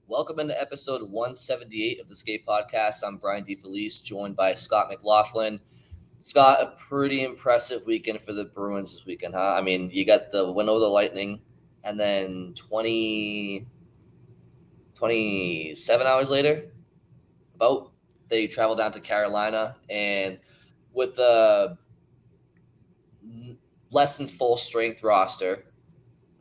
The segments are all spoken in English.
Welcome into episode 178 of the Skate Podcast. I'm Brian DeFelice, joined by Scott McLaughlin. Scott, a pretty impressive weekend for the Bruins this weekend, huh? I mean, you got the win over the Lightning, and then 27 hours later, they travel down to Carolina, and with a less than full strength roster,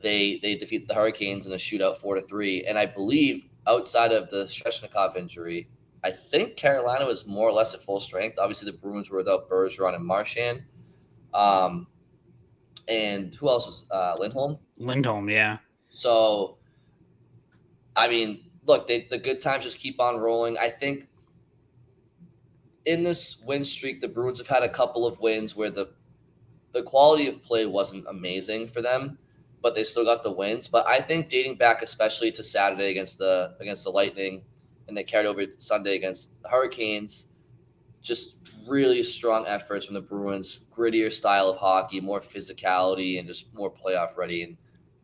they defeat the Hurricanes in a shootout 4-3. And I believe outside of the Pastrnak injury, I think Carolina was more or less at full strength. Obviously, the Bruins were without Bergeron and Marchand. And who else was Lindholm? Lindholm, yeah. So, I mean, look, the good times just keep on rolling. I think in this win streak, the Bruins have had a couple of wins where the quality of play wasn't amazing for them, but they still got the wins. But I think dating back especially to Saturday against the Lightning, and they carried over Sunday against the Hurricanes, just really strong efforts from the Bruins, grittier style of hockey, more physicality, and just more playoff ready, and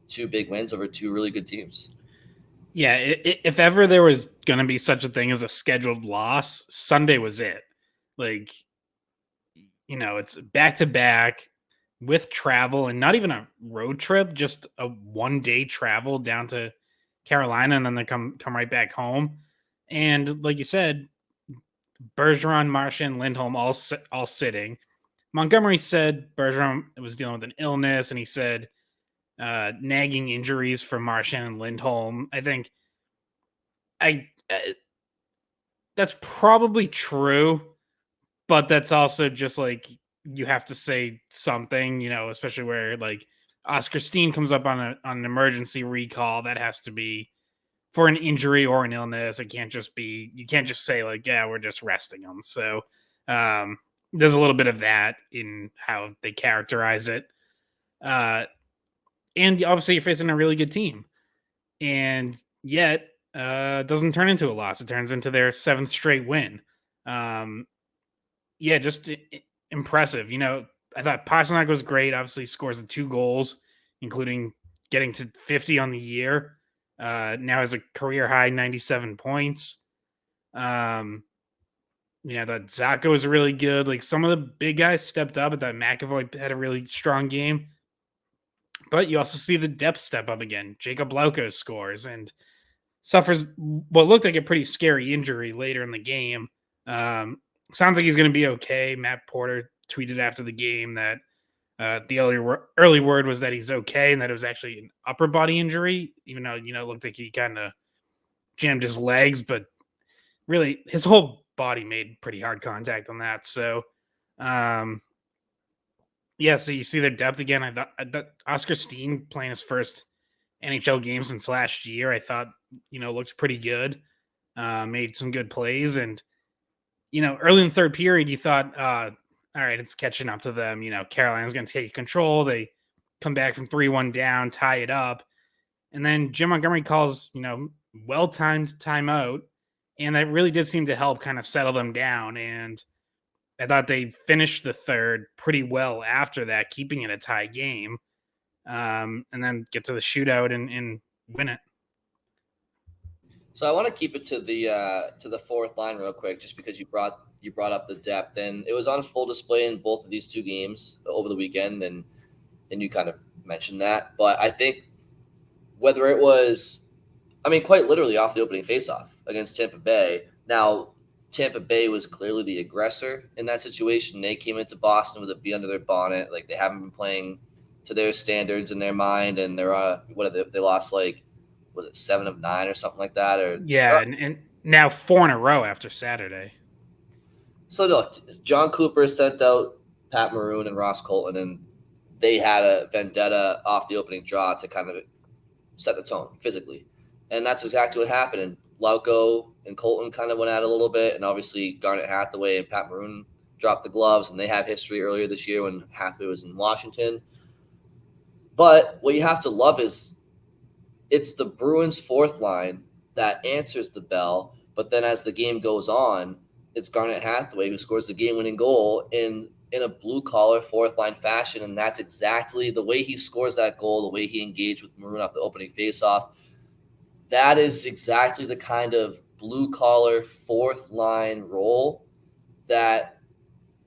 two big wins over two really good teams. Yeah, if ever there was going to be such a thing as a scheduled loss, Sunday was it. Like, it's back-to-back with travel and not even a road trip, just a one-day travel down to Carolina, and then they come right back home. And like you said, Bergeron, Marchand, Lindholm all sitting. Montgomery said Bergeron was dealing with an illness, and he said nagging injuries for Marchand and Lindholm. I think that's probably true, but that's also just like you have to say something, especially where like Oscar Steen comes up on an emergency recall. That has to be for an injury or an illness. You can't just say like, yeah, we're just resting him. So there's a little bit of that in how they characterize it. And obviously you're facing a really good team, and yet doesn't turn into a loss. It turns into their 7th straight win. Just impressive. I thought Pastrnak was great. Obviously scores the 2 goals, including getting to 50 on the year. Now has a career high 97 points. That Zacha was really good. Like some of the big guys stepped up. That McAvoy had a really strong game. But you also see the depth step up again. Jakub Lauko scores and suffers what looked like a pretty scary injury later in the game. Sounds like he's going to be okay. Matt Porter tweeted after the game that the early word was that he's okay and that it was actually an upper body injury, even though, it looked like he kind of jammed his legs, but really his whole body made pretty hard contact on that. So, so you see their depth again. I thought Oscar Steen playing his first NHL game since last year, I thought, looked pretty good. Made some good plays. And, early in the third period, you thought, all right, it's catching up to them. Carolina's going to take control. They come back from 3-1 down, tie it up. And then Jim Montgomery calls, well-timed timeout. And that really did seem to help kind of settle them down. And I thought they finished the third pretty well after that, keeping it a tie game, and then get to the shootout and win it. So I want to keep it to the fourth line real quick, just because you brought up the depth, and it was on full display in both of these two games over the weekend, and you kind of mentioned that. But I think whether it was, quite literally off the opening faceoff against Tampa Bay. Now, Tampa Bay was clearly the aggressor in that situation. They came into Boston with a bee under their bonnet. Like, they haven't been playing to their standards in their mind, and they're they lost, like, was it 7 of 9 or something like that? Or and now 4 in a row after Saturday. So look, John Cooper sent out Pat Maroon and Ross Colton, and they had a vendetta off the opening draw to kind of set the tone physically, and that's exactly what happened. And Lauko and Colton kind of went at it a little bit, and obviously Garnet Hathaway and Pat Maroon dropped the gloves, and they have history earlier this year when Hathaway was in Washington. But what you have to love is it's the Bruins' fourth line that answers the bell, but then as the game goes on, it's Garnet Hathaway who scores the game-winning goal in a blue-collar fourth-line fashion, and that's exactly the way he scores that goal, the way he engaged with Maroon off the opening faceoff. that is exactly the kind of blue-collar, fourth-line role that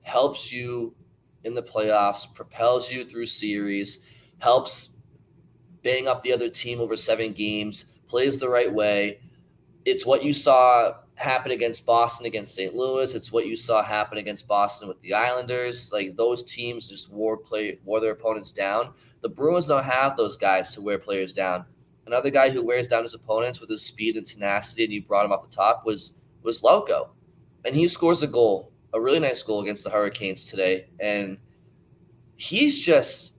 helps you in the playoffs, propels you through series, helps bang up the other team over 7 games, plays the right way. It's what you saw happen against Boston, against St. Louis. It's what you saw happen against Boston with the Islanders. Like, those teams just wore their opponents down. The Bruins don't have those guys to wear players down. Another guy who wears down his opponents with his speed and tenacity, and you brought him off the top, was Lauko. And he scores a goal, a really nice goal against the Hurricanes today. And he's just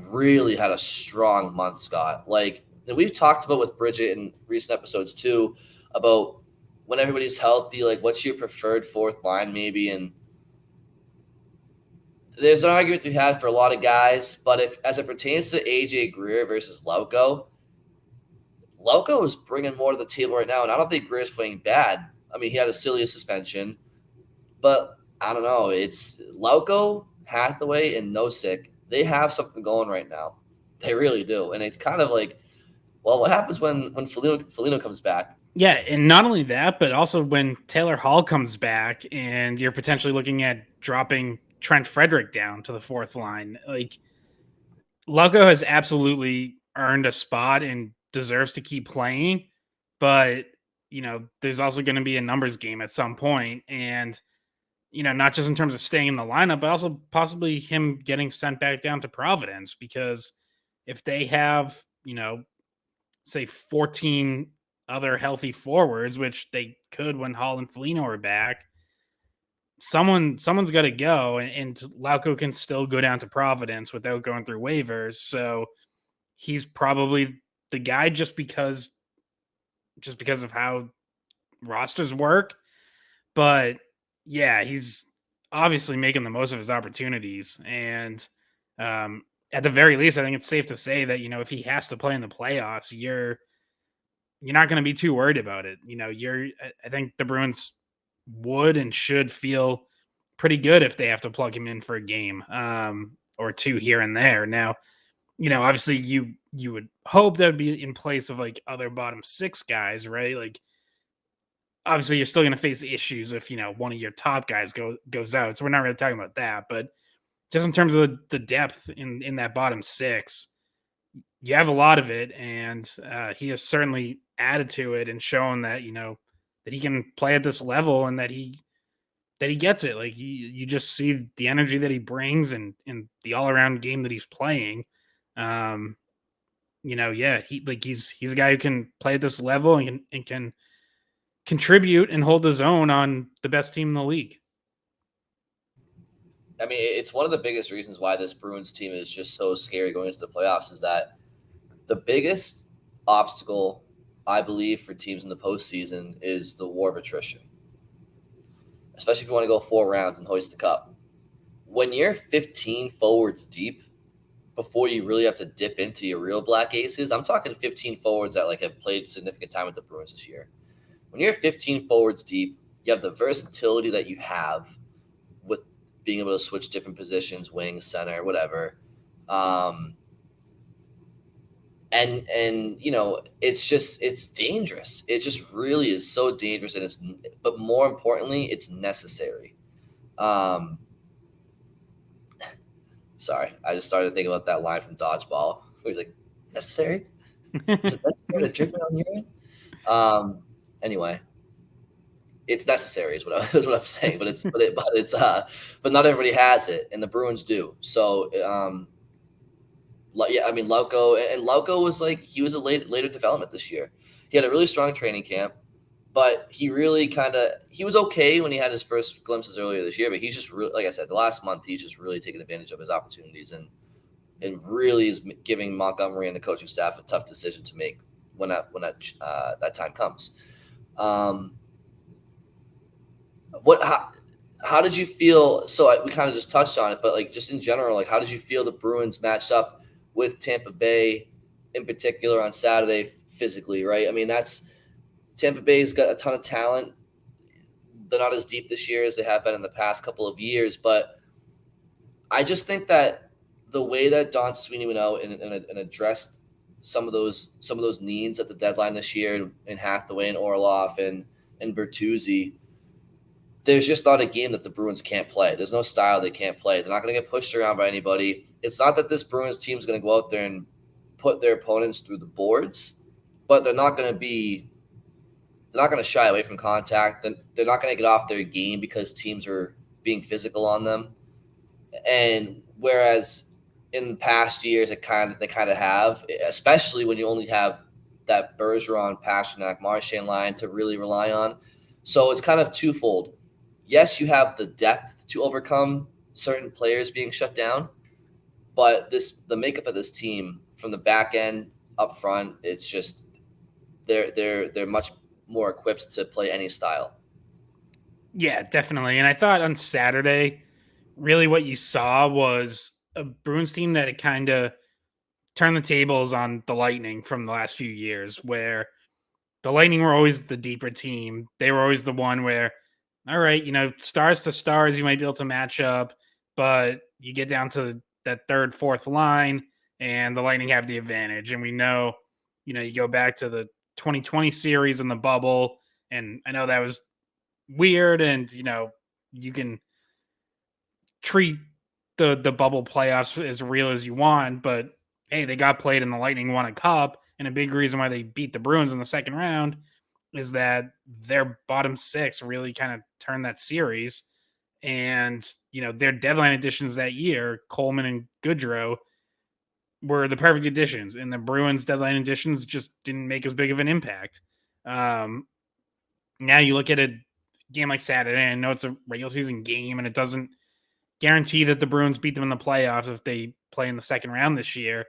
really had a strong month, Scott. Like, and we've talked about with Bridget in recent episodes too, about when everybody's healthy, like, what's your preferred fourth line maybe. And there's an argument to be had for a lot of guys, but if, as it pertains to AJ Greer versus Lauko is bringing more to the table right now, and I don't think Greer's playing bad. I mean, he had a silly suspension, but I don't know. It's Lauko, Hathaway, and Nosek. They have something going right now. They really do. And it's kind of like, well, what happens when Foligno comes back? Yeah, and not only that, but also when Taylor Hall comes back and you're potentially looking at dropping Trent Frederick down to the fourth line. Like, Lauko has absolutely earned a spot and deserves to keep playing, but there's also going to be a numbers game at some point, and not just in terms of staying in the lineup, but also possibly him getting sent back down to Providence, because if they have, say 14 other healthy forwards, which they could when Hall and Foligno are back, someone's got to go, and Lauko can still go down to Providence without going through waivers. So he's probably the guy just because of how rosters work. But yeah, he's obviously making the most of his opportunities. And at the very least, I think it's safe to say that, if he has to play in the playoffs, you're not going to be too worried about it. I think the Bruins would and should feel pretty good if they have to plug him in for a game or two here and there. Now, obviously you would hope that would be in place of like other bottom 6 guys, right? Like, obviously you're still going to face issues if, one of your top guys goes out. So we're not really talking about that, but just in terms of the depth in that bottom 6, you have a lot of it. And he has certainly added to it and shown that, that he can play at this level and that he gets it. Like, you just see the energy that he brings and the all around game that he's playing. Yeah, he's a guy who can play at this level and can contribute and hold his own on the best team in the league. I mean, it's one of the biggest reasons why this Bruins team is just so scary going into the playoffs, is that the biggest obstacle, I believe, for teams in the postseason is the war of attrition, especially if you want to go 4 rounds and hoist the cup. When you're 15 forwards deep before you really have to dip into your real black aces, I'm talking 15 forwards that have played significant time with the Bruins this year. When you're 15 forwards deep, you have the versatility that you have with being able to switch different positions, wing, center, whatever. And it's dangerous. It just really is so dangerous, but more importantly, it's necessary. Sorry, I just started thinking about that line from Dodgeball. Where he's like, necessary? Is it necessary to drink on urine? Anyway, it's necessary is what I'm saying, but not everybody has it, and the Bruins do. So, yeah, I mean, Lauko was he was a later development this year. He had a really strong training camp, but he really he was okay when he had his first glimpses earlier this year. But he's just really, like I said, the last month he's just really taken advantage of his opportunities and really is giving Montgomery and the coaching staff a tough decision to make when that time comes. How did you feel? So we kind of just touched on it, but just in general, how did you feel the Bruins matched up with Tampa Bay in particular on Saturday physically, right? I mean, Tampa Bay's got a ton of talent. They're not as deep this year as they have been in the past couple of years, but I just think that the way that Don Sweeney went out and addressed some of those needs at the deadline this year in Hathaway and Orlov and Bertuzzi, there's just not a game that the Bruins can't play. There's no style they can't play. They're not going to get pushed around by anybody. It's not that this Bruins team is going to go out there and put their opponents through the boards, but they're not going to shy away from contact. They're not going to get off their game because teams are being physical on them. And whereas in past years, they kind of have, especially when you only have that Bergeron, Pastrnak, Marchand line to really rely on. So it's kind of twofold. Yes, you have the depth to overcome certain players being shut down, but the makeup of this team from the back end up front, it's just they're much more equipped to play any style. Yeah, definitely. And I thought on Saturday, really what you saw was a Bruins team that had kind of turned the tables on the Lightning from the last few years, where the Lightning were always the deeper team. They were always the one where, all right, stars to stars, you might be able to match up, but you get down to that third, fourth line, and the Lightning have the advantage. And we know, you go back to the 2020 series in the bubble, and I know that was weird, and you can treat the bubble playoffs as real as you want, but hey, they got played and the Lightning won a cup, and a big reason why they beat the Bruins in the second round is that their bottom six really kind of turned that series. And their deadline additions that year, Coleman and Goodrow, were the perfect additions, and the Bruins deadline additions just didn't make as big of an impact. Now you look at a game like Saturday, and I know it's a regular season game, and it doesn't guarantee that the Bruins beat them in the playoffs if they play in the second round this year,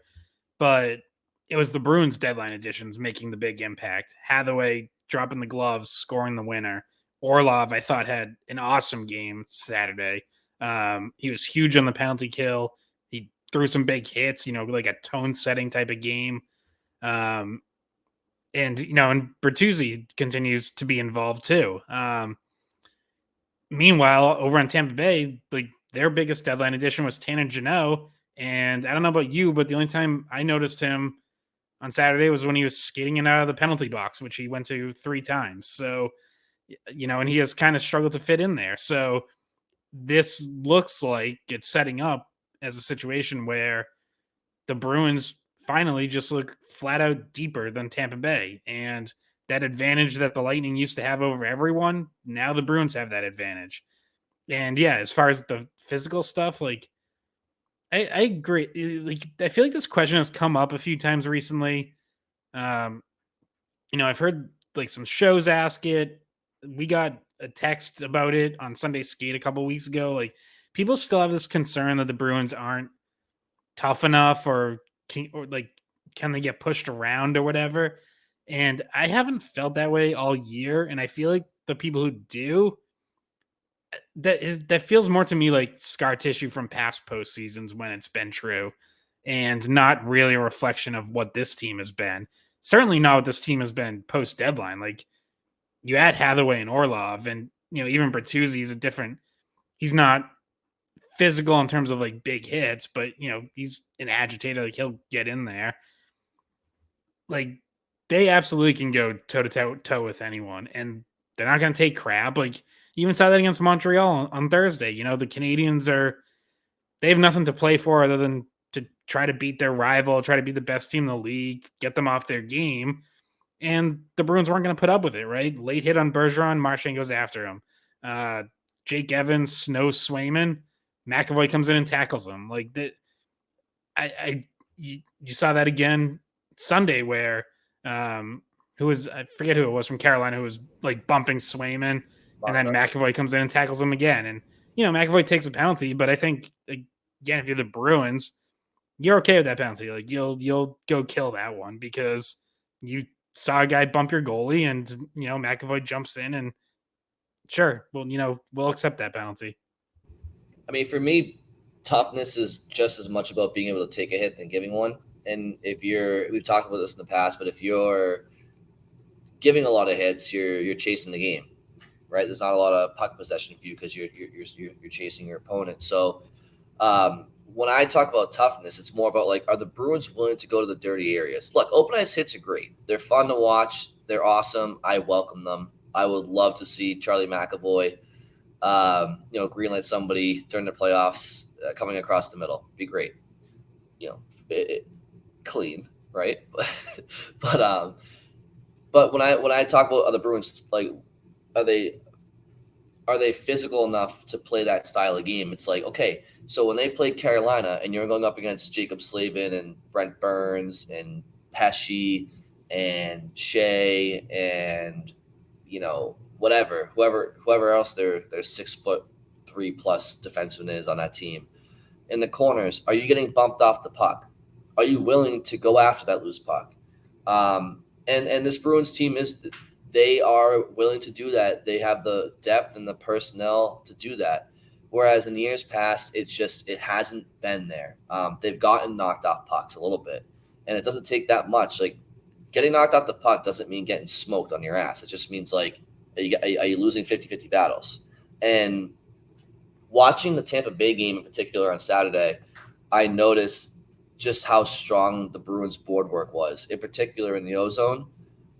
but it was the Bruins deadline additions making the big impact. Hathaway dropping the gloves, scoring the winner. Orlov, I thought, had an awesome game Saturday. He was huge on the penalty kill. He threw some big hits, like a tone-setting type of game. And Bertuzzi continues to be involved too. Meanwhile, over on Tampa Bay, like their biggest deadline addition was Tanner Jeannot. And I don't know about you, but the only time I noticed him on Saturday was when he was skating in and out of the penalty box, which he went to 3 times. So, and he has kind of struggled to fit in there. So this looks like it's setting up as a situation where the Bruins finally just look flat out deeper than Tampa Bay. And that advantage that the Lightning used to have over everyone, now the Bruins have that advantage. And yeah, as far as the physical stuff, like I agree. Like I feel like this question has come up a few times recently. I've heard like some shows ask it. We got a text about it on Sunday Skate a couple weeks ago. Like people still have this concern that the Bruins aren't tough enough, or can they get pushed around or whatever. And I haven't felt that way all year. And I feel like the people who do, that feels more to me like scar tissue from past postseasons when it's been true, and not really a reflection of what this team has been. Certainly not what this team has been post deadline. Like you add Hathaway and Orlov, and even Bertuzzi is a different. He's not physical in terms of like big hits, but he's an agitator. Like he'll get in there. Like they absolutely can go toe to toe with anyone, and they're not going to take crap. Like you even saw that against Montreal on Thursday. The Canadians they have nothing to play for other than to try to beat their rival, try to be the best team in the league, get them off their game. And the Bruins weren't going to put up with it, right? Late hit on Bergeron, Marchand goes after him. Jake Evans, Snow Swayman, McAvoy comes in and tackles him. Like that, you saw that again Sunday where who was, I forget who it was from Carolina, who was like bumping Swayman, and then McAvoy comes in and tackles him again. And McAvoy takes a penalty, but I think again, if you're the Bruins, you're okay with that penalty. Like you'll go kill that one because you saw a guy bump your goalie, and McAvoy jumps in, and sure, well, we'll accept that penalty. I mean, for me, toughness is just as much about being able to take a hit than giving one. And we've talked about this in the past, but if you're giving a lot of hits, you're chasing the game, right? There's not a lot of puck possession for you because you're chasing your opponent. So when I talk about toughness, it's more about like, are the Bruins willing to go to the dirty areas? Look, open ice hits are great. They're fun to watch. They're awesome. I welcome them. I would love to see Charlie McAvoy, greenlight somebody during the playoffs coming across the middle. Be great. Clean, right? But when I talk about other Bruins, like, are they physical enough to play that style of game? It's like, okay, so when they played Carolina and you're going up against Jacob Slavin and Brent Burns and Pesci and Shea and whoever else their 6'3+ defenseman is on that team in the corners, are you getting bumped off the puck? Are you willing to go after that loose puck? And this Bruins team they are willing to do that. They have the depth and the personnel to do that. Whereas in years past, it hasn't been there. They've gotten knocked off pucks a little bit, and it doesn't take that much. Like, getting knocked off the puck doesn't mean getting smoked on your ass. It just means, like, are you losing 50-50 battles? And watching the Tampa Bay game in particular on Saturday, I noticed just how strong the Bruins board work was, in particular in the O zone,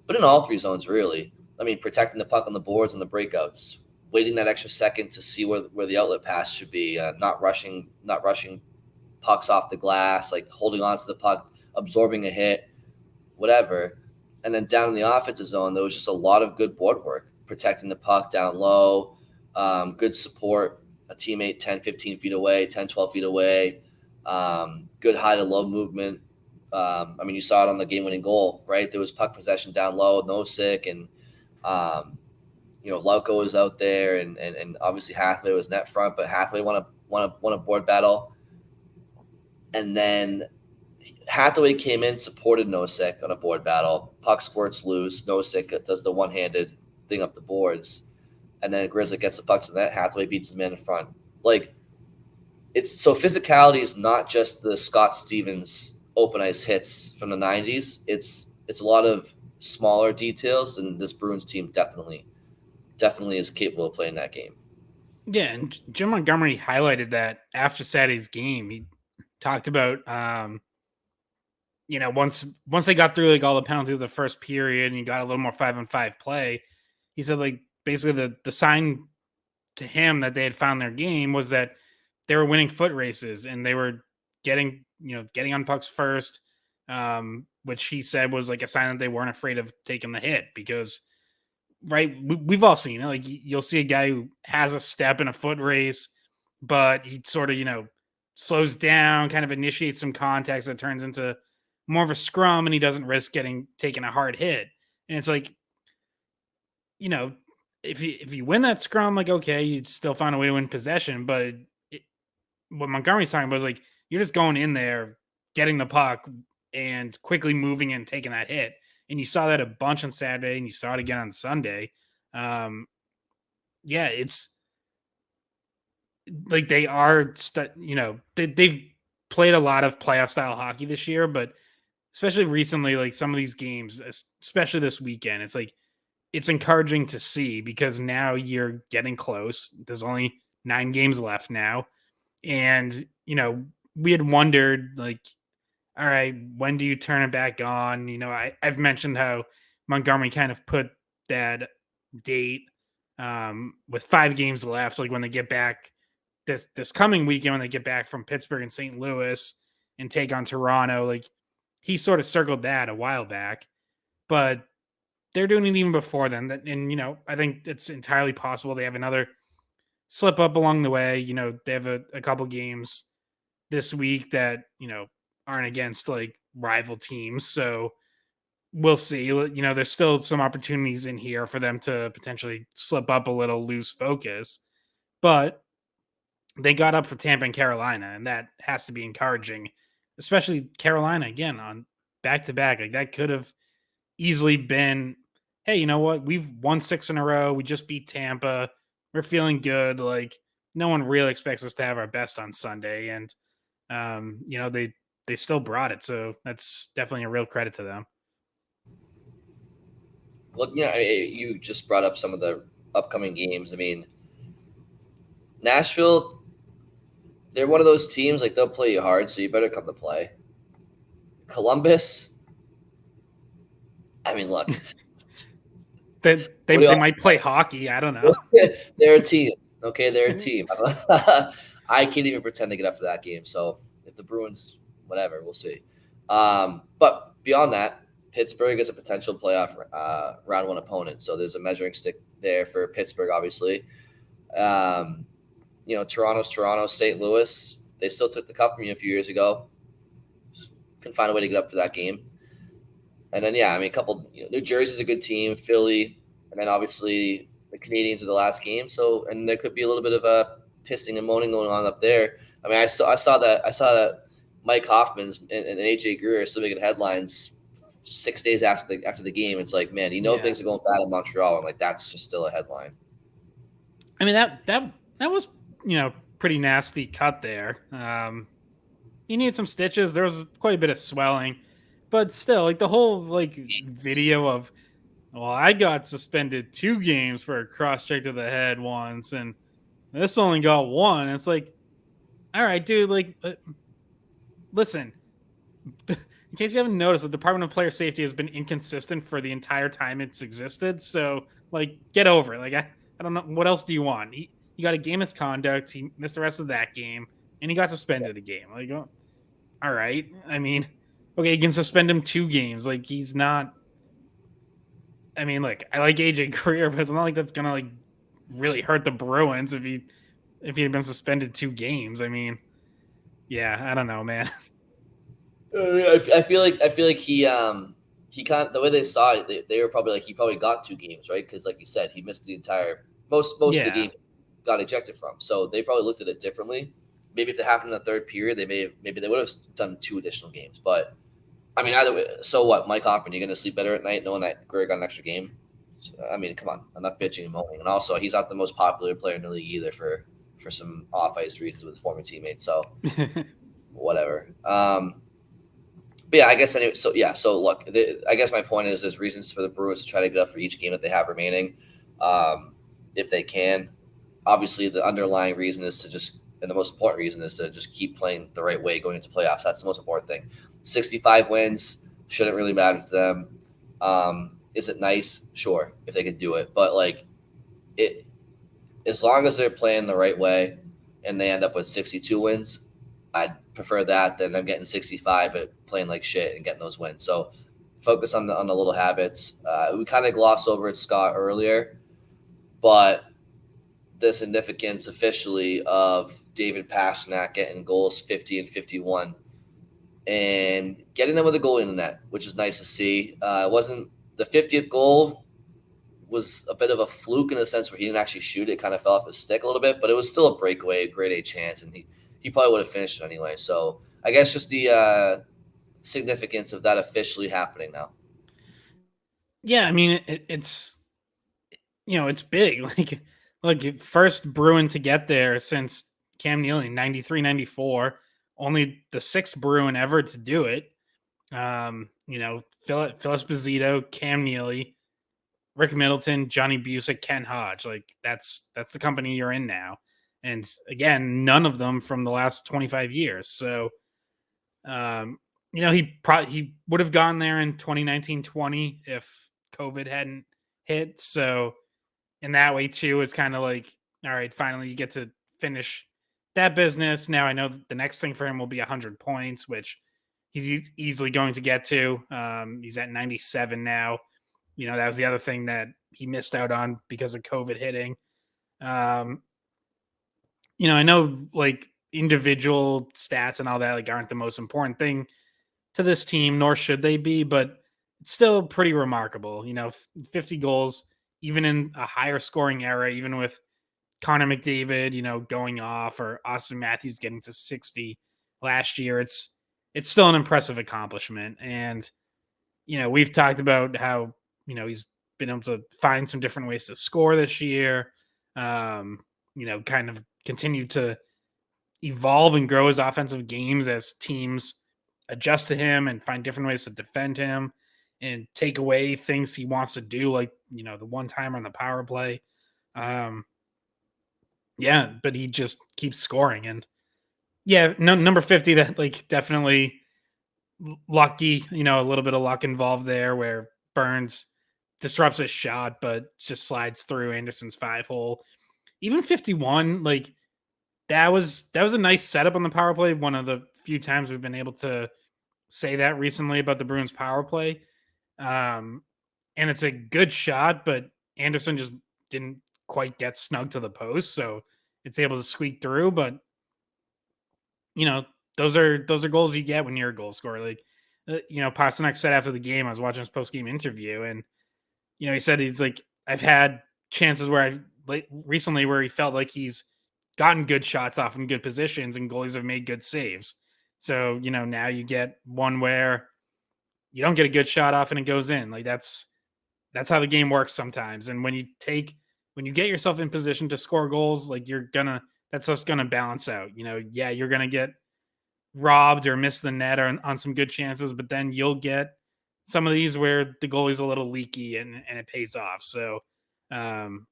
but in all three zones, really. I mean, protecting the puck on the boards and the breakouts, waiting that extra second to see where the outlet pass should be, not rushing pucks off the glass, like holding on to the puck, absorbing a hit, whatever. And then down in the offensive zone, there was just a lot of good board work, protecting the puck down low, good support, a teammate 10, 15 feet away, 10, 12 feet away, good high to low movement. You saw it on the game-winning goal, right? There was puck possession down low, Nosek, and Lauko was out there, and obviously Hathaway was net front, but Hathaway won a board battle, and then Hathaway came in, supported Nosek on a board battle. Puck squirts loose. Nosek does the one-handed thing up the boards, and then Grizzly gets the puck to the net. Hathaway beats his man in front. Like, physicality is not just the Scott Stevens open ice hits from the 90s. It's a lot of smaller details, and this Bruins team definitely is capable of playing that game. Yeah, and Jim Montgomery highlighted that after Saturday's game. He talked about once they got through like all the penalties of the first period and you got a little more 5-on-5 play, he said, like, basically the sign to him that they had found their game was that they were winning foot races and they were getting on pucks first, which he said was like a sign that they weren't afraid of taking the hit, because right, we've all seen it. Like, you'll see a guy who has a step in a foot race, but he sort of slows down, kind of initiates some contact that turns into more of a scrum, and he doesn't risk taking a hard hit. And it's like, if you win that scrum, like, okay, you'd still find a way to win possession. But what Montgomery's talking about is, like, you're just going in there, getting the puck, and quickly moving and taking that hit. And you saw that a bunch on Saturday, and you saw it again on Sunday. It's like they are, they've played a lot of playoff style hockey this year, but especially recently, like some of these games, especially this weekend, it's like, it's encouraging to see, because now you're getting close. There's only 9 games left now. And, we had wondered, like, all right, when do you turn it back on? I've mentioned how Montgomery kind of put that date with 5 games left, like when they get back this coming weekend, when they get back from Pittsburgh and St. Louis and take on Toronto. Like, he sort of circled that a while back, but they're doing it even before then. And, I think it's entirely possible they have another slip up along the way. They have a couple games this week that, aren't against like rival teams. So we'll see. There's still some opportunities in here for them to potentially slip up a little, lose focus. But they got up for Tampa and Carolina, and that has to be encouraging, especially Carolina again on back-to-back. Like, that could have easily been, hey, you know what? We've won 6 in a row. We just beat Tampa. We're feeling good. Like, no one really expects us to have our best on Sunday. And, they still brought it. So that's definitely a real credit to them. Look, you just brought up some of the upcoming games. I mean, Nashville, they're one of those teams, like, they'll play you hard, so you better come to play. Columbus, I mean, look. They might play hockey. I don't know. They're a team. Okay, they're a team. I can't even pretend to get up for that game. So if the Bruins, whatever, we'll see. But beyond that, Pittsburgh is a potential playoff round one opponent. So there's a measuring stick there for Pittsburgh, obviously. Toronto's Toronto, St. Louis. They still took the cup from you a few years ago. Can find a way to get up for that game. And then, a couple. New Jersey's a good team. Philly, and then obviously the Canadians are the last game. So, and there could be a little bit of a pissing and moaning going on up there. I mean, I saw that Mike Hoffman's and AJ Greer are still making headlines 6 days after the game. It's like, man, things are going bad in Montreal, and like that's just still a headline. I mean, that was pretty nasty cut there. He needed some stitches. There was quite a bit of swelling. But still, like the whole video of, well, I got suspended 2 games for a cross check to the head once, and this only got 1. It's like, all right, dude, listen. In case you haven't noticed, the Department of Player Safety has been inconsistent for the entire time it's existed. So, get over it. I don't know. What else do you want? He got a game misconduct. He missed the rest of that game, and he got suspended a game. All right. I mean, okay, you can suspend him 2 games. He's not. I mean, I like AJ Greer, but it's not like that's gonna really hurt the Bruins if he had been suspended 2 games. I mean, yeah, I don't know, man. I feel like he kind of, the way they saw it, they were probably he probably got 2 games, right? Because like you said, he missed the entire most of the game, got ejected from. So they probably looked at it differently. Maybe if it happened in the third period, maybe they would have done 2 additional games. But I mean, either way, so what? Mike Hoffman, you're gonna sleep better at night knowing that Greer got an extra game. So, I mean, come on, enough bitching and moaning. And also, he's not the most popular player in the league either for some off ice reasons with former teammates. So whatever. But yeah, I guess anyway. So look, I guess my point is there's reasons for the Bruins to try to get up for each game that they have remaining, if they can. Obviously, the underlying reason is to just, and the most important reason is to just keep playing the right way going into playoffs. That's the most important thing. 65 wins shouldn't really matter to them. Is it nice? Sure, if they could do it, but as long as they're playing the right way and they end up with 62 wins, I'd prefer that than them getting 65 but playing like shit and getting those wins. So focus on the little habits. We kind of glossed over it, Scott, earlier, but the significance officially of David Pastrnak getting goals 50 and 51 and getting them with a goal in the net, which is nice to see. It wasn't the 50th goal was a bit of a fluke in the sense where he didn't actually shoot it. Kind of fell off his stick a little bit, but it was still a breakaway, a grade A chance, and he probably would have finished it anyway. So I guess just the significance of that officially happening now. Yeah, I mean, it's it's big. First Bruin to get there since Cam Neely, 93, 94. Only the 6th Bruin ever to do it. Phil Esposito, Cam Neely, Rick Middleton, Johnny Busick, Ken Hodge. That's the company you're in now. And again, none of them from the last 25 years. So, he would have gone there in 2019-20 if COVID hadn't hit. So in that way too, it's kind of all right, finally you get to finish that business. Now I know the next thing for him will be 100 points, which he's easily going to get to. He's at 97 now. That was the other thing that he missed out on because of COVID hitting. I know individual stats and all that aren't the most important thing to this team, nor should they be, but it's still pretty remarkable. 50 goals, even in a higher scoring era, even with Connor McDavid, going off, or Austin Matthews getting to 60 last year. It's still an impressive accomplishment. And, we've talked about how, he's been able to find some different ways to score this year, kind of continue to evolve and grow his offensive games as teams adjust to him and find different ways to defend him and take away things he wants to do, the one time on the power play. But he just keeps scoring. And Yeah, no, number 50, that like definitely lucky, a little bit of luck involved there where Burns disrupts a shot, but just slides through Anderson's 5 hole. Even 51, like that was a nice setup on the power play. One of the few times we've been able to say that recently about the Bruins power play. Um, and it's a good shot, but Anderson just didn't quite get snug to the post, so it's able to squeak through. But you know, those are goals you get when you're a goal scorer. Like, Pastrnak said after the game, I was watching his post game interview, and he said he's like, I've had chances where I've like recently where he felt like he's gotten good shots off in good positions, and goalies have made good saves. So now you get one where you don't get a good shot off and it goes in. Like that's how the game works sometimes. And when you get yourself in position to score goals, like that's just gonna balance out. Yeah, you're gonna get robbed or miss the net or on some good chances, but then you'll get some of these where the goalie's a little leaky and it pays off. So um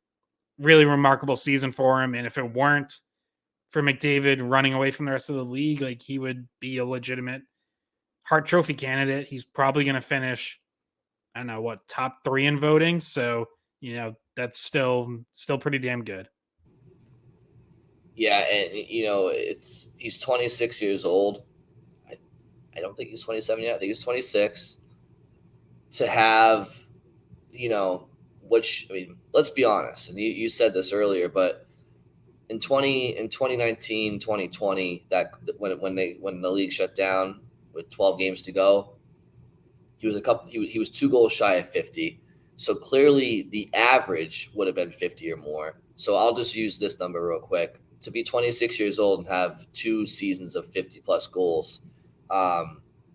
really remarkable season for him. And if it weren't for McDavid running away from the rest of the league, like he would be a legitimate Hart Trophy candidate. He's probably gonna finish, I don't know what, top 3 in voting. So, that's still pretty damn good. Yeah, and he's 26 years old. I don't think he's 27 yet. I think he's 26. To have, which, I mean, let's be honest, and you said this earlier, but in 2019, 2020, that when the league shut down with 12 games to go, he was 2 goals shy of 50. So clearly the average would have been 50 or more. So I'll just use this number real quick. To be 26 years old and have 2 seasons of 50 plus goals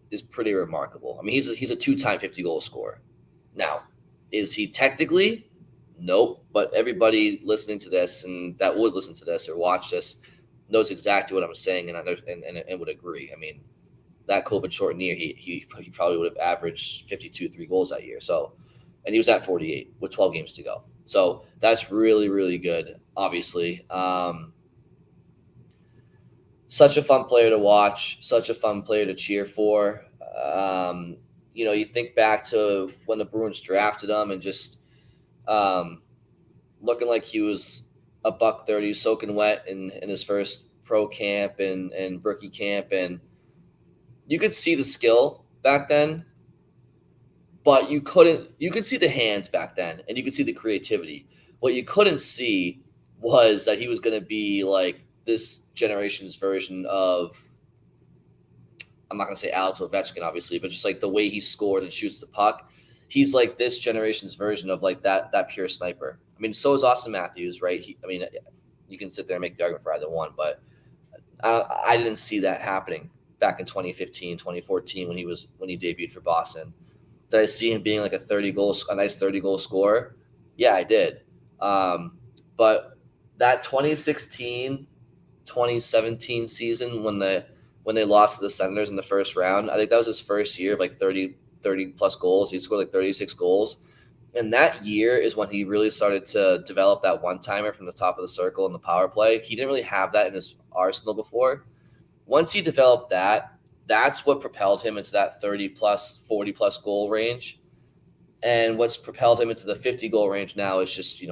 is pretty remarkable. I mean, he's a 2-time 50-goal scorer. Now, is he technically? Nope. But everybody listening to this and that would listen to this or watch this knows exactly what I'm saying and would agree. I mean, that COVID shortened year, he probably would have averaged 52 3 goals that year. So, and he was at 48 with 12 games to go. So that's really, really good. Obviously, such a fun player to watch, such a fun player to cheer for. You think back to when the Bruins drafted him and just looking like he was a $130 soaking wet in his first pro camp and rookie camp, and you could see the skill back then, but you could see the hands back then and you could see the creativity. What you couldn't see was that he was going to be like this generation's version of, I'm not going to say Alex Ovechkin, obviously, but just like the way he scored and shoots the puck. He's like this generation's version of like that pure sniper. I mean, so is Austin Matthews, right? You can sit there and make the argument for either one, but I didn't see that happening back in 2015, 2014 when he debuted for Boston. Did I see him being like a nice 30 goal scorer? Yeah, I did. But that 2016, 2017 season when they lost to the Senators in the first round, I think that was his first year of like 30 plus goals. He scored like 36 goals. And that year is when he really started to develop that one-timer from the top of the circle in the power play. He didn't really have that in his arsenal before. Once he developed that, that's what propelled him into that 30 plus, 40 plus goal range. And what's propelled him into the 50 goal range now is just,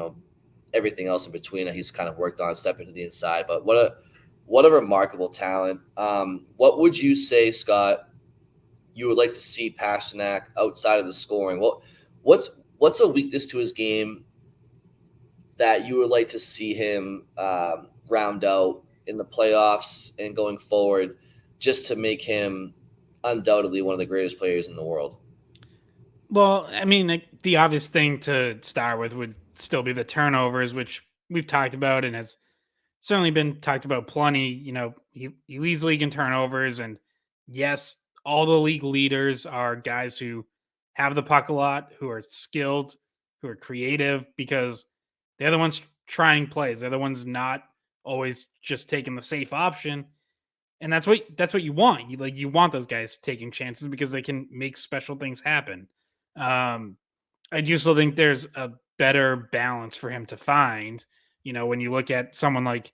everything else in between that he's kind of worked on, stepping to the inside. But what a remarkable talent. What would you say, Scott, you would like to see Pastrnak outside of the scoring? What's a weakness to his game that you would like to see him round out in the playoffs and going forward, just to make him undoubtedly one of the greatest players in the world? Well, I mean, like, the obvious thing to start with would still be the turnovers, which we've talked about and has certainly been talked about plenty. He leads the league in turnovers, and yes, all the league leaders are guys who have the puck a lot, who are skilled, who are creative, because they're the ones trying plays. They're the ones not always just taking the safe option, and that's what you want. You want those guys taking chances because they can make special things happen. Um, I do still think there's a better balance for him to find. When you look at someone like,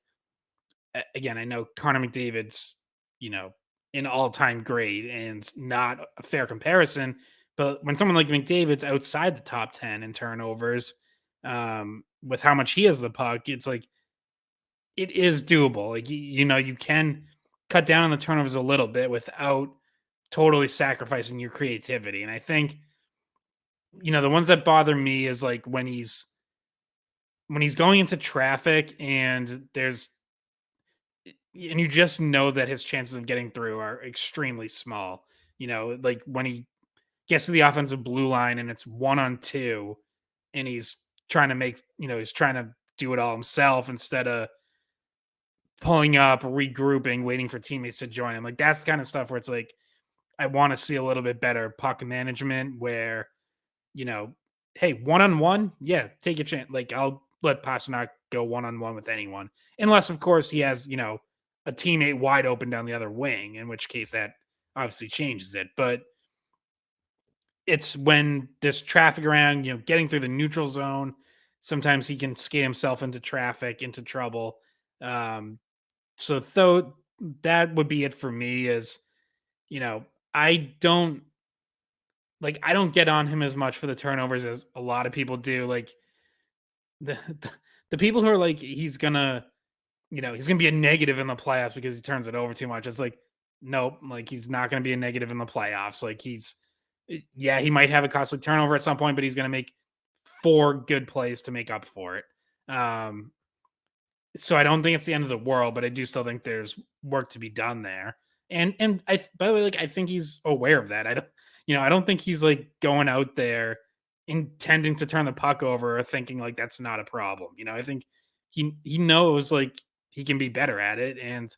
again, I know Connor McDavid's an all-time great and not a fair comparison. But when someone like McDavid's outside the top 10 in turnovers, with how much he has the puck, it's like it is doable. Like you can cut down on the turnovers a little bit without totally sacrificing your creativity. And I think the ones that bother me is like when he's going into traffic and you just know that his chances of getting through are extremely small. Like when he gets to the offensive blue line and it's 1-on-2 and he's trying to he's trying to do it all himself instead of pulling up, regrouping, waiting for teammates to join him. Like that's the kind of stuff where it's like I want to see a little bit better puck management where, hey, 1-on-1, yeah, take a chance. Like I'll let Pastrnak go 1-on-1 with anyone. Unless of course he has, a teammate wide open down the other wing, in which case that obviously changes it. But it's when there's traffic around, getting through the neutral zone. Sometimes he can skate himself into traffic, into trouble. So though that would be it for me is, I don't get on him as much for the turnovers as a lot of people do. Like the people who are like, he's gonna be a negative in the playoffs because he turns it over too much. It's like, nope, like he's not gonna be a negative in the playoffs. Like he might have a costly turnover at some point, but he's gonna make 4 good plays to make up for it. So I don't think it's the end of the world, but I do still think there's work to be done there. And by the way, like I think he's aware of that. I don't think he's like going out there intending to turn the puck over or thinking like that's not a problem. I think he knows like he can be better at it, and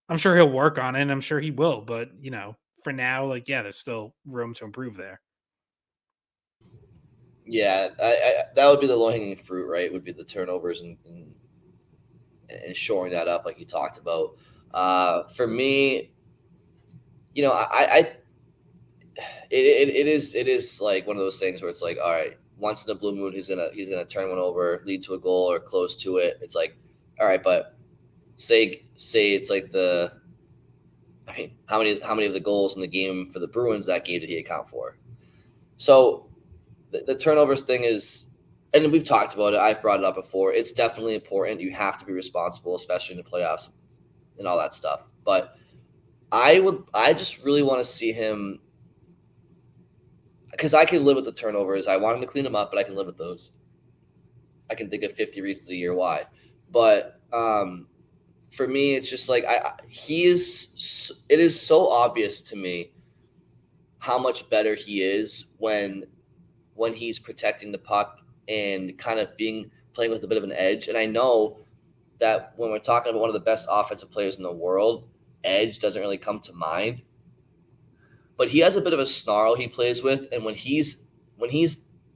I'm sure he'll work on it, and I'm sure he will. But for now, like there's still room to improve there. Yeah, that would be the low hanging fruit, right? Would be the turnovers and shoring that up, like you talked about. For me, it is like one of those things where it's like, all right, once in a blue moon, he's gonna turn one over, lead to a goal or close to it. It's like, all right, but say it's like how many of the goals in the game for the Bruins that game did he account for? So the turnovers thing is, and we've talked about it. I've brought it up before. It's definitely important. You have to be responsible, especially in the playoffs and all that stuff. But I just really want to see him, because I can live with the turnovers. I want him to clean them up, but I can live with those. I can think of 50 reasons a year why. But for me, it's just like it is so obvious to me how much better he is when he's protecting the puck and kind of playing with a bit of an edge. And I know that when we're talking about one of the best offensive players in the world, edge doesn't really come to mind. But he has a bit of a snarl he plays with, and when he's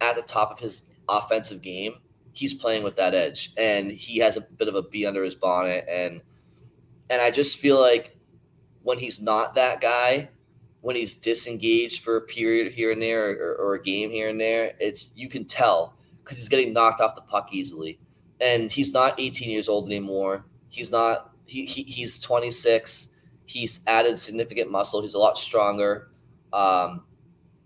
at the top of his offensive game, he's playing with that edge, and he has a bit of a bee under his bonnet, and I just feel like when he's not that guy, when he's disengaged for a period here and there or a game here and there, you can tell because he's getting knocked off the puck easily, and he's not 18 years old anymore. He's 26. He's added significant muscle. He's a lot stronger.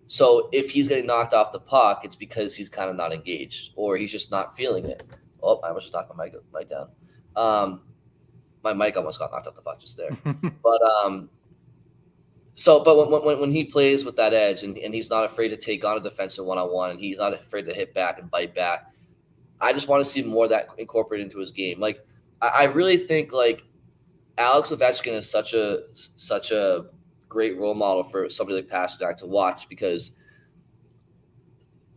So if he's getting knocked off the puck, it's because he's kind of not engaged or he's just not feeling it. Oh, I almost just knocked my mic down. My mic almost got knocked off the puck just there. But when he plays with that edge and he's not afraid to take on a defensive one-on-one and he's not afraid to hit back and bite back, I just want to see more of that incorporated into his game. Like I really think like Alex Ovechkin is such a great role model for somebody like Pastrnak to watch because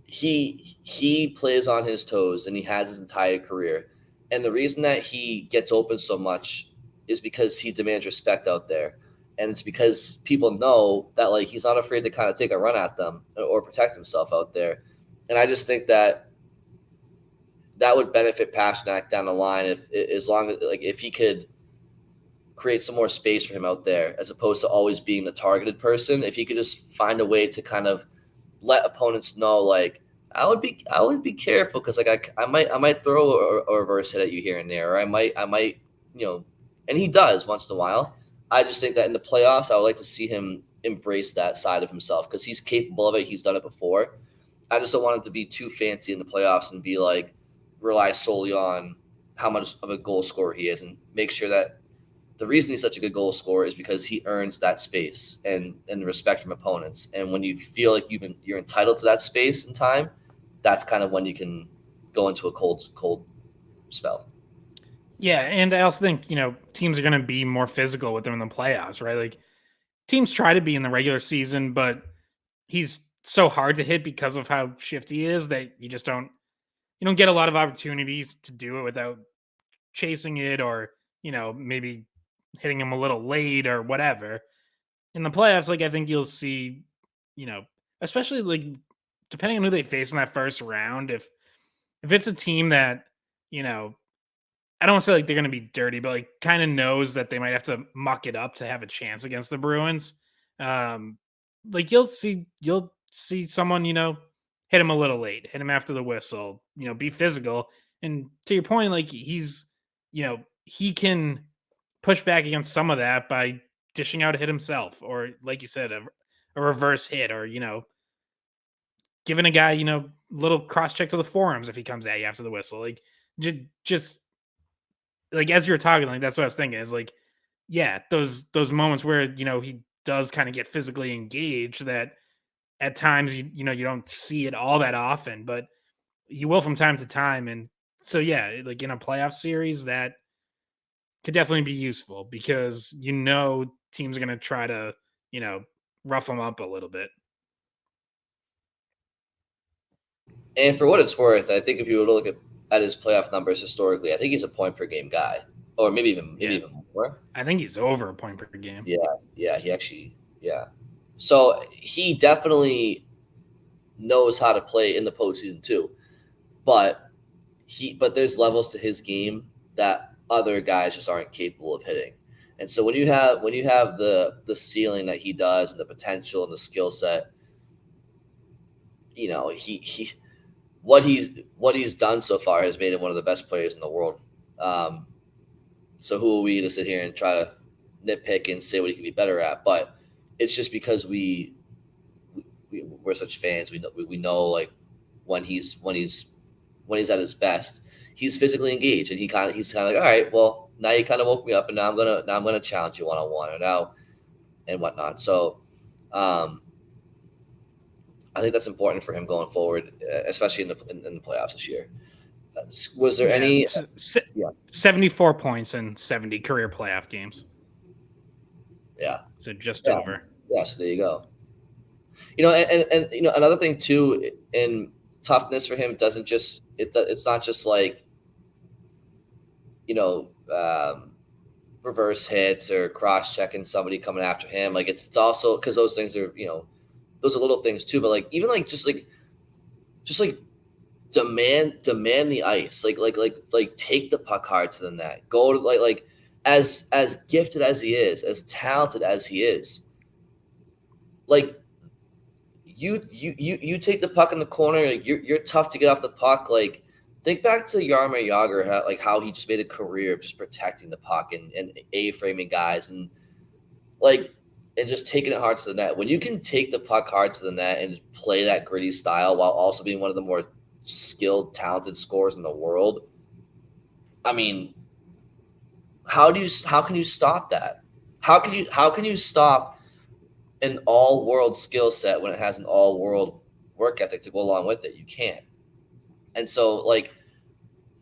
he plays on his toes and he has his entire career. And the reason that he gets open so much is because he demands respect out there. And it's because people know that like he's not afraid to kind of take a run at them or protect himself out there. And I just think that would benefit Pastrnak down the line if he could create some more space for him out there as opposed to always being the targeted person. If he could just find a way to kind of let opponents know, like, I would be careful because like I might throw a reverse hit at you here and there, or I might and he does once in a while. I just think that in the playoffs, I would like to see him embrace that side of himself because he's capable of it. He's done it before. I just don't want him to be too fancy in the playoffs and be like rely solely on how much of a goal scorer he is, and make sure that the reason he's such a good goal scorer is because he earns that space and respect from opponents. And when you feel like you're entitled to that space and time, that's kind of when you can go into a cold spell. Yeah, and I also think, teams are going to be more physical with him in the playoffs, right? Like teams try to be in the regular season, but he's so hard to hit because of how shifty he is that you don't get a lot of opportunities to do it without chasing it or, maybe hitting him a little late or whatever. In the playoffs, like I think you'll see, especially like depending on who they face in that first round, if it's a team that, I don't want to say like they're going to be dirty, but like kind of knows that they might have to muck it up to have a chance against the Bruins. Like you'll see someone, hit him a little late, hit him after the whistle, be physical. And to your point, like he's, he can push back against some of that by dishing out a hit himself, or like you said, a reverse hit, or, giving a guy, little cross check to the forearms if he comes at you after the whistle. Like just like as you're talking, like that's what I was thinking is like, yeah, those moments where he does kind of get physically engaged that at times you don't see it all that often, but you will from time to time. And so yeah, like in a playoff series that could definitely be useful because teams are going to try to rough them up a little bit. And for what it's worth, I think if you were to look at his playoff numbers historically, I think he's a point per game guy, or maybe even more. I think he's over a point per game. Yeah, he actually, yeah. So he definitely knows how to play in the postseason too, but there's levels to his game that other guys just aren't capable of hitting. And so when you have the ceiling that he does and the potential and the skill set, he what he's done so far has made him one of the best players in the world. So who are we to sit here and try to nitpick and say what he can be better at? But it's just because we're such fans. We know like when he's at his best, he's physically engaged, and he's kind of like, all right, well now you kind of woke me up, and now I'm gonna challenge you one-on-one or now and whatnot. So I think that's important for him going forward, especially in the playoffs this year. Was there any 74 points in 70 career playoff games? Yeah. So just over. Yeah, so there you go. And another thing too in toughness for him it's not just like reverse hits or cross checking somebody coming after him. Like it's also because those things are those are little things too, but like even like just demand the ice, like take the puck hard to the net, go to like as gifted as he is, as talented as he is, like you take the puck in the corner, like you're tough to get off the puck. Like think back to Jaromir Jagr, how he just made a career of just protecting the puck and A-framing guys and just taking it hard to the net. When you can take the puck hard to the net and play that gritty style while also being one of the more skilled, talented scorers in the world, I mean, how can you stop that? How can you stop an all-world skill set when it has an all-world work ethic to go along with it? You can't. And so, like,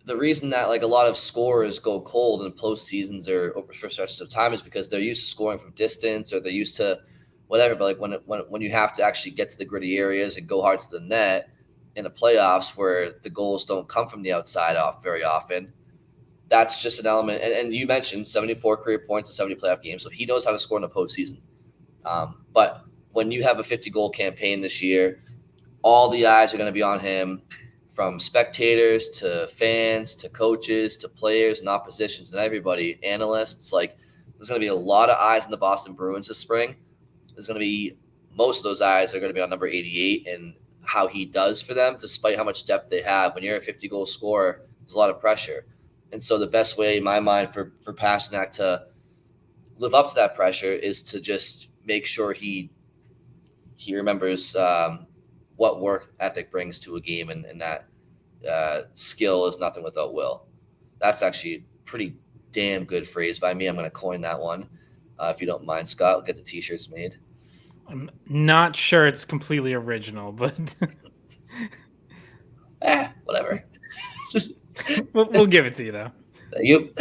the reason that like a lot of scorers go cold in postseasons or for stretches of time is because they're used to scoring from distance or they're used to whatever. But like when you have to actually get to the gritty areas and go hard to the net in the playoffs where the goals don't come from the outside off very often, that's just an element. And you mentioned 74 career points in 70 playoff games, so he knows how to score in the postseason. But when you have a 50-goal campaign this year, all the eyes are going to be on him, from spectators to fans to coaches to players and oppositions and everybody, analysts. Like, there's going to be a lot of eyes on the Boston Bruins this spring. There's going to be most of those eyes are going to be on number 88 and how he does for them, despite how much depth they have. When you're a 50-goal scorer, there's a lot of pressure. And so the best way, in my mind, for Pastrnak to live up to that pressure is to just make sure he remembers what work ethic brings to a game, and that skill is nothing without will. That's actually pretty damn good phrase by me. I'm going to coin that one. If you don't mind, Scott, we'll get the t-shirts made. I'm not sure it's completely original, but Whatever. we'll give it to you though. Thank you.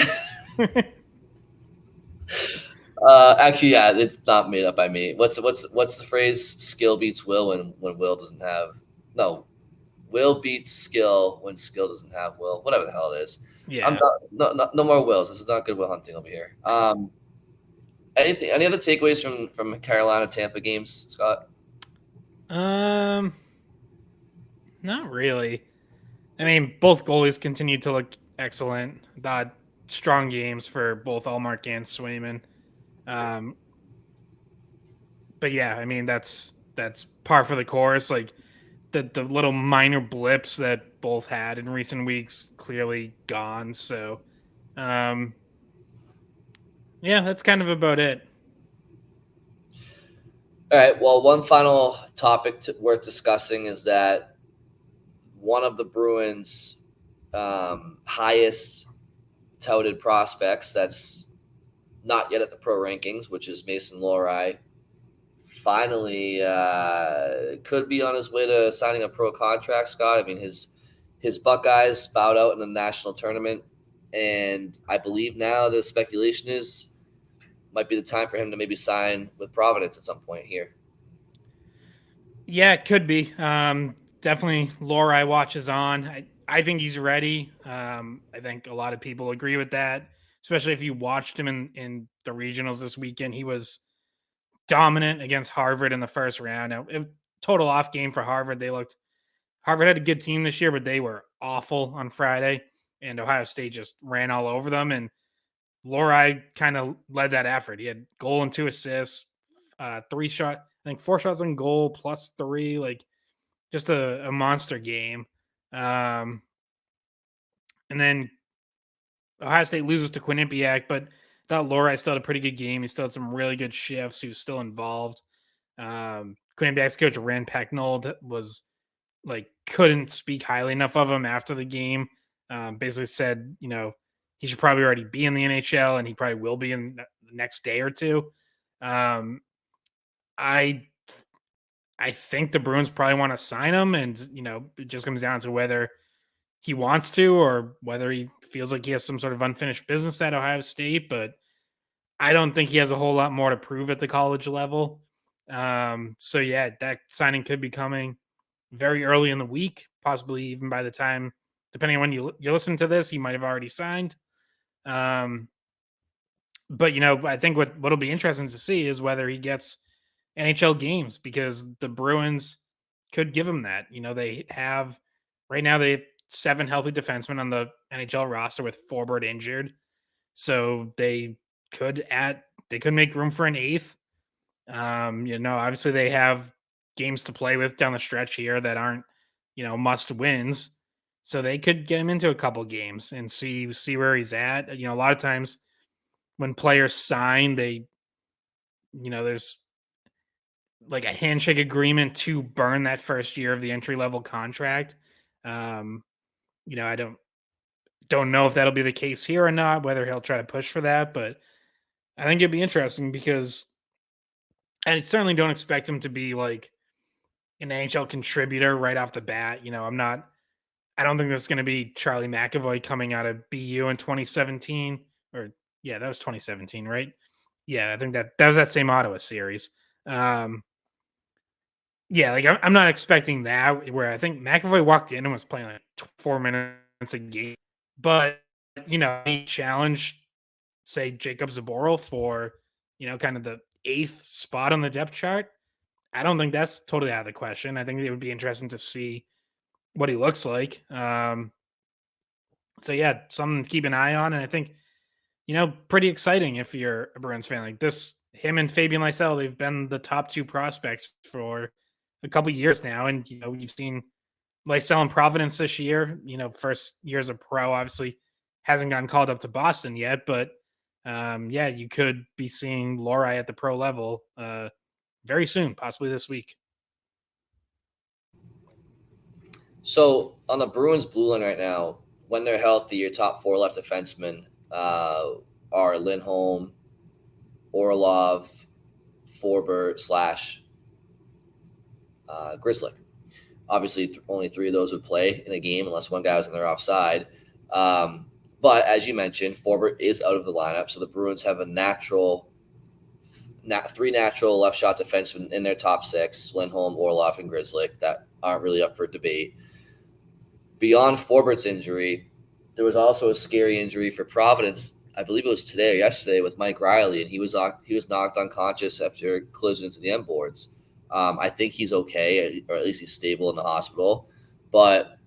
Actually, yeah, it's not made up by me. What's the phrase? Skill beats will when will doesn't have will beats skill when skill doesn't have will. Whatever the hell it is. Yeah. I'm no more wills. This is not good will hunting over here. Any other takeaways from Carolina Tampa games, Scott? Not really. I mean, both goalies continued to look excellent. Thought strong games for both Allmark and Swayman. But yeah, I mean that's par for the course. Like the little minor blips that both had in recent weeks clearly gone. So, yeah, that's kind of about it. All right. Well, one final topic worth discussing is that one of the Bruins' highest touted prospects that's not yet at the pro rankings, which is Mason Lohrei, finally could be on his way to signing a pro contract, Scott. I mean, his Buckeyes bowed out in the national tournament, and I believe now the speculation is might be the time for him to maybe sign with Providence at some point here. Yeah, it could be. Definitely Lohrei watches on. I think he's ready. I think a lot of people agree with that, especially if you watched him in the regionals this weekend. He was dominant against Harvard in the first round. Now, total off game for Harvard. Harvard had a good team this year, but they were awful on Friday, and Ohio State just ran all over them. And Lohrei kind of led that effort. He had goal and 2 assists, 4 shots on goal plus 3, like just a monster game. And then Ohio State loses to Quinnipiac, but I thought Lohrei still had a pretty good game. He still had some really good shifts. He was still involved. Quinnipiac's coach Rand Pecknold was couldn't speak highly enough of him after the game. Basically said, he should probably already be in the NHL, and he probably will be in the next day or two. I think the Bruins probably want to sign him, and it just comes down to whether he wants to or whether he feels like he has some sort of unfinished business at Ohio State. But I don't think he has a whole lot more to prove at the college level. So yeah, that signing could be coming very early in the week, possibly even by the time, depending on when you listen to this, he might have already signed. But I think what'll be interesting to see is whether he gets NHL games, because the Bruins could give him that. They have 7 healthy defensemen on the NHL roster with Forbort injured, so they could make room for an 8th. Obviously they have games to play with down the stretch here that aren't must wins, so they could get him into a couple games and see where he's at. A lot of times when players sign, there's like a handshake agreement to burn that first year of the entry level contract. I don't know if that'll be the case here or not, whether he'll try to push for that, but I think it'd be interesting because I certainly don't expect him to be like an NHL contributor right off the bat. I don't think that's going to be Charlie McAvoy coming out of BU in 2017, or yeah, that was 2017, right? Yeah, I think that was that same Ottawa series. Yeah, like I'm not expecting that, where I think McAvoy walked in and was playing like 4 minutes a game. But, he challenged, say, Jakub Zboril for, kind of the 8th spot on the depth chart. I don't think that's totally out of the question. I think it would be interesting to see what he looks like. So, yeah, something to keep an eye on. And I think, pretty exciting if you're a Bruins fan. Like this, him and Fabian Lysell, they've been the top 2 prospects for a couple years now. And, you've seen Lysell in Providence this year, first year as a pro, obviously hasn't gotten called up to Boston yet, but you could be seeing Lohrei at the pro level very soon, possibly this week. So on the Bruins blue line right now, when they're healthy, your top 4 left defensemen are Lindholm, Orlov, Forbert / Grizzly. Obviously, only 3 of those would play in a game unless one guy was on their offside. But as you mentioned, Forbert is out of the lineup, so the Bruins have 3 natural left shot defensemen in their top 6, Lindholm, Orlov, and Grizzly, that aren't really up for debate. Beyond Forbert's injury, there was also a scary injury for Providence. I believe it was today or yesterday with Mike Riley, and he was knocked unconscious after a collision into the end boards. I think he's okay, or at least he's stable in the hospital. But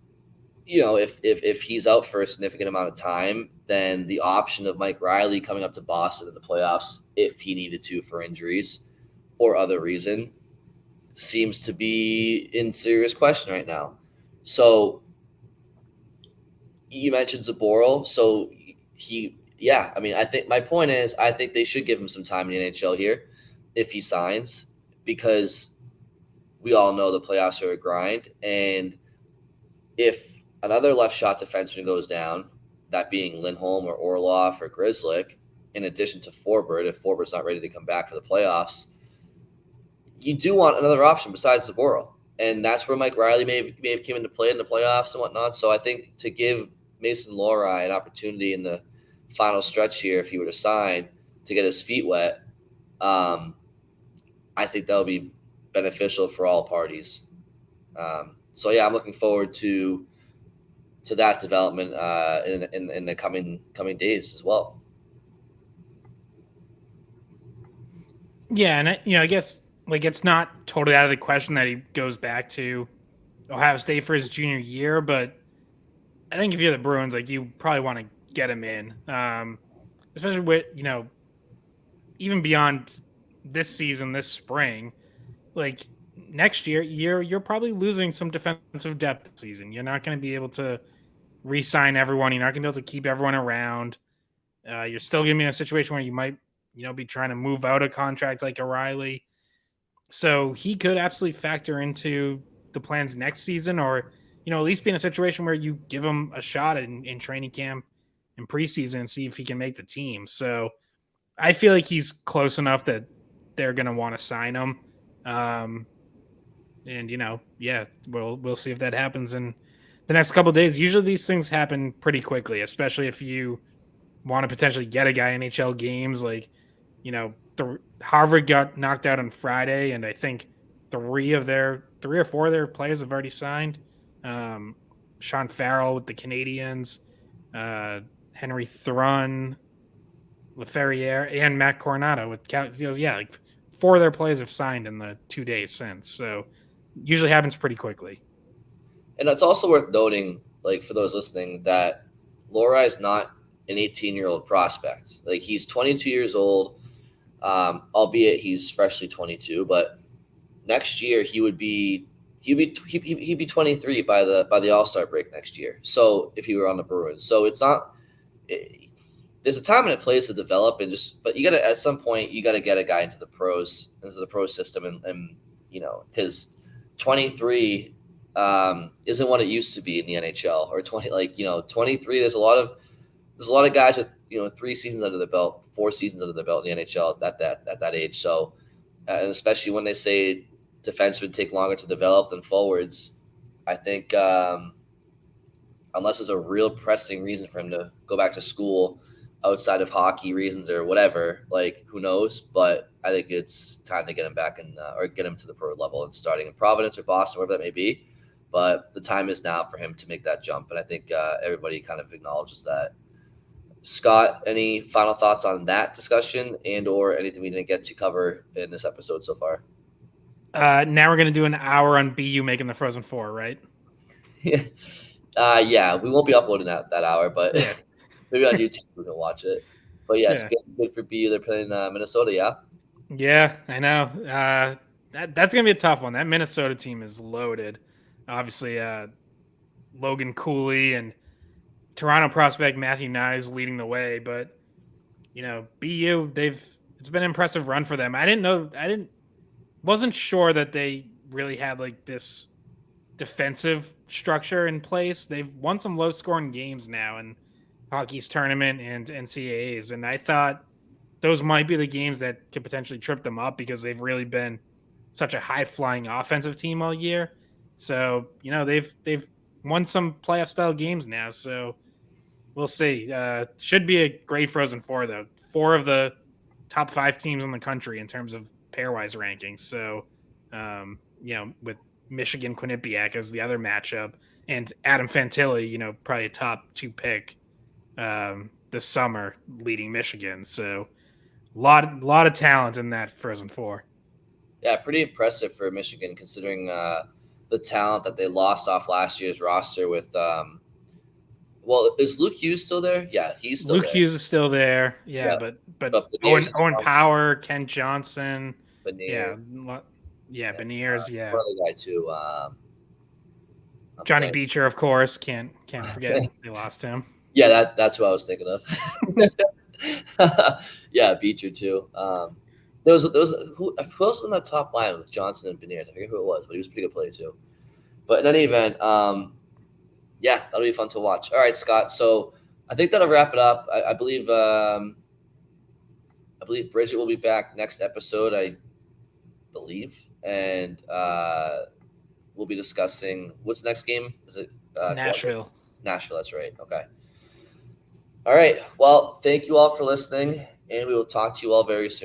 if he's out for a significant amount of time, then the option of Mike Riley coming up to Boston in the playoffs, if he needed to for injuries or other reason, seems to be in serious question right now. So you mentioned Zaboral, so I think my point is I think they should give him some time in the NHL here if he signs, because we all know the playoffs are a grind, and if another left shot defenseman goes down, that being Lindholm or Orlov or Grizzly, in addition to Forbert, if Forbert's not ready to come back for the playoffs, you do want another option besides Zaboral. And that's where Mike Riley may have came into play in the playoffs and whatnot. So I think to give Mason Lohrei an opportunity in the final stretch here, if he were to sign, to get his feet wet, I think that would be beneficial for all parties. So yeah, I'm looking forward to that development in the coming days as well. Yeah, and I guess it's not totally out of the question that he goes back to Ohio State for his junior year, but I think if you're the Bruins, you probably want to get him in, especially with even beyond this season, this spring, next year, you're probably losing some defensive depth this season. You're not going to be able to re-sign everyone. You're not going to be able to keep everyone around. You're still going to be in a situation where you might, be trying to move out a contract like O'Reilly. So he could absolutely factor into the plans next season, or, at least be in a situation where you give him a shot in training camp and preseason and see if he can make the team. So I feel like he's close enough that they're going to want to sign him. And we'll see if that happens in the next couple of days. Usually these things happen pretty quickly, especially if you want to potentially get a guy in NHL games. Harvard got knocked out on Friday, and I think 3 or 4 of their players have already signed. Sean Farrell with the Canadiens, Henry Thrun, LaFerriere, and Matt Coronado with 4 of their players have signed in the 2 days since. So usually happens pretty quickly. And it's also worth noting, for those listening, that Lohrei is not an 18-year-old prospect. He's 22 years old, albeit he's freshly 22. But next year he'd be 23 by the All-Star break next year. So if he were on the Bruins, so it's not. There's a time and a place to develop, but you got to, at some point, you got to get a guy into the pro system, and because 23 isn't what it used to be in the NHL, or 23. There's a lot of guys with 3 seasons under the belt, 4 seasons under the belt in the NHL at that age. So, and especially when they say defensemen take longer to develop than forwards, I think unless there's a real pressing reason for him to go back to school outside of hockey reasons or whatever, who knows? But I think it's time to get him back or get him to the pro level and starting in Providence or Boston, wherever that may be. But the time is now for him to make that jump, and I think everybody kind of acknowledges that. Scott, any final thoughts on that discussion or anything we didn't get to cover in this episode so far? Now we're going to do an hour on BU making the Frozen Four, right? Yeah, we won't be uploading that hour, but yeah. Maybe on YouTube we can watch it. But yes, good for BU. They're playing Minnesota, yeah? Yeah, I know. That's going to be a tough one. That Minnesota team is loaded. Obviously, Logan Cooley and Toronto prospect Matthew Nyes leading the way, but BU, it's been an impressive run for them. Wasn't sure that they really had like this defensive structure in place. They've won some low scoring games now in hockey's tournament and NCAAs. And I thought those might be the games that could potentially trip them up because they've really been such a high flying offensive team all year. So, they've won some playoff style games now. So we'll see. Should be a great Frozen Four, though. 4 of the top 5 teams in the country in terms of pairwise rankings. So, with Michigan Quinnipiac as the other matchup, and Adam Fantilli, probably a top 2 pick this summer, leading Michigan. So, lot of talent in that Frozen Four. Yeah, pretty impressive for Michigan considering the talent that they lost off last year's roster with. Well, is Luke Hughes still there? Yeah, he's still Luke there. Hughes is still there. Yeah, but Owen Power, Ken Johnson. Beniers. Beniers. Yeah, one other guy too. Johnny Beecher, of course. Can't forget they lost him. Yeah, that's what I was thinking of. Yeah, Beecher too. There was who else was on that top line with Johnson and Beniers? I forget who it was, but he was a pretty good player too. But in any event, yeah, that'll be fun to watch. All right, Scott. So I think that'll wrap it up. I believe Bridget will be back next episode. I believe, and we'll be discussing what's next game. Is it Nashville? Nashville. That's right. Okay. All right. Well, thank you all for listening, and we will talk to you all very soon.